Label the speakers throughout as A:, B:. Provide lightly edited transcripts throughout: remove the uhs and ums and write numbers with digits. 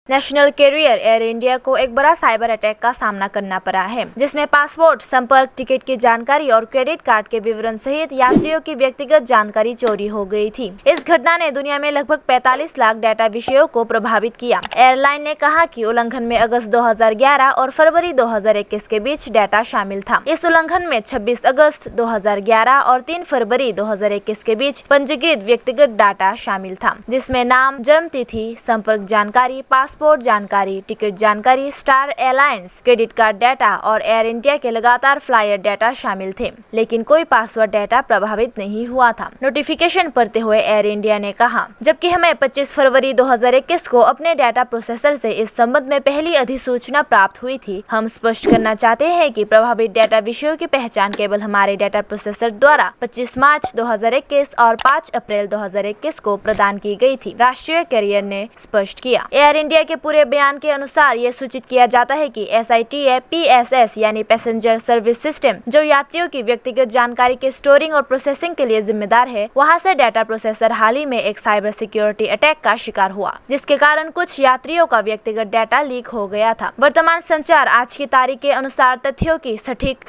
A: National career air India को एक बड़ा साइबर अटैक का सामना करना पड़ा है, जिसमें पासपोर्ट, संपर्क, टिकट की जानकारी और क्रेडिट कार्ड के विवरण सहित यात्रियों की व्यक्तिगत जानकारी चोरी हो गई थी। इस घटना ने दुनिया में लगभग 45 लाख डाटा विषयों को प्रभावित किया। एयरलाइन ने कहा कि उल्लंघन में अगस्त 2011 और फरवरी 2021 के बीच डाटा शामिल था। इस उल्लंघन में 26 अगस्त 2011 और 3 फरवरी 2021 के बीच पंजीकृत व्यक्तिगत डाटा शामिल था, जिसमें नाम, जन्म तिथि, संपर्क जानकारी, पासपोर्ट जानकारी, टिकट जानकारी, star airlines, credit card data और एयर इंडिया के लगातार फ्लायर डाटा शामिल थे, लेकिन कोई पासवर्ड डाटा प्रभावित नहीं हुआ था। नोटिफिकेशन पढ़ते हुए एयर इंडिया ने कहा, जबकि हमें 25 फरवरी 2021 को अपने डाटा प्रोसेसर से इस संबंध में पहली अधिसूचना प्राप्त हुई थी। हम स्पष्ट करना चाहते हैं कि प्रभावित डाटा विषयों की पहचान केवल हमारे डाटा प्रोसेसर द्वारा 25 मार्च 2021 और 5 अप्रैल 2021 को प्रदान की गई थी, राष्ट्रीय कैरियर ने स्पष्ट किया। एयर इंडिया के पूरे बयान के अनुसार ये सूचित किया जाता है कि SITA PSS यानी पैसेंजर सर्विस सिस्टम, जो यात्रियों की व्यक्तिगत जानकारी के स्टोरिंग और प्रोसेसिंग के लिए जिम्मेदार है, वहां से डाटा प्रोसेसर हाल ही में एक साइबर सिक्योरिटी अटैक का शिकार हुआ, जिसके कारण कुछ यात्रियों का व्यक्तिगत डाटा लीक हो गया था। वर्तमान संचार आज की तारीख के अनुसार तथ्यों की सटीक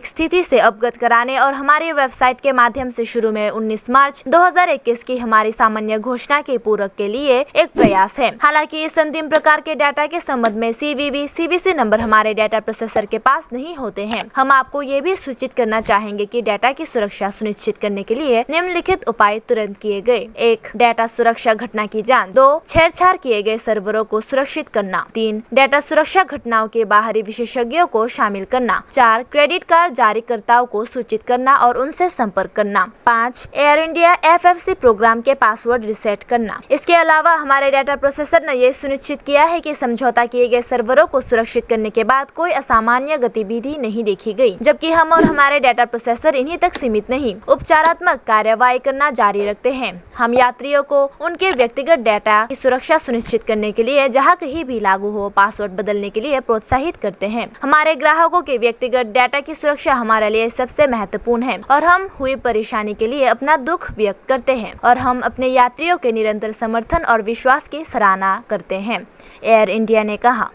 A: स्थिति से अवगत कराने और हमारी वेबसाइट के माध्यम से शुरू में 19 मार्च 2021 की हमारी सामान्य घोषणा के पूरक के लिए एक प्रयास है। हालांकि इस अंतिम प्रकार के डाटा के संबंध में CVV/CVC नंबर हमारे डाटा प्रोसेसर के पास नहीं होते हैं। हम आपको ये भी सूचित करना चाहेंगे कि डाटा की सुरक्षा सुनिश्चित करने के लिए निम्नलिखित उपाय तुरंत किए गए। 1. डाटा सुरक्षा घटना की जांच। 2. छेड़छाड़ किए गए सर्वरों को सुरक्षित करना। 3. डाटा सुरक्षा घटनाओं के बाहरी विशेषज्ञों को शामिल करना। 4. क्रेडिट कार्ड जारीकर्ताओं को सूचित करना और उनसे संपर्क करना। 5. एयर इंडिया FFC प्रोग्राम के पासवर्ड रिसेट करना। इसके अलावा हमारे डाटा प्रोसेसर ने यह सुनिश्चित किया है कि समझौता किए गए सर्वरों को सुरक्षित करने के बाद कोई असामान्य गतिविधि नहीं देखी गई, जबकि हम और हमारे डाटा प्रोसेसर इन्हीं तक सीमित नहीं, उपचारात्मक कार्यवाही करना जारी रखते हैं। हम यात्रियों को उनके व्यक्तिगत डाटा की सुरक्षा सुनिश्चित करने के लिए जहां कहीं भी लागू हो पासवर्ड बदलने के लिए प्रोत्साहित करते हैं। हमारे ग्राहकों के व्यक्तिगत डाटा की सुरक्षा हमारे लिए सबसे महत्वपूर्ण है और हम हुई परेशानी के लिए अपना दुख व्यक्त करते हैं और हम अपने यात्रियों के निरंतर समर्थन और विश्वास की सराहना करते हैं, एयर इंडिया ने कहा।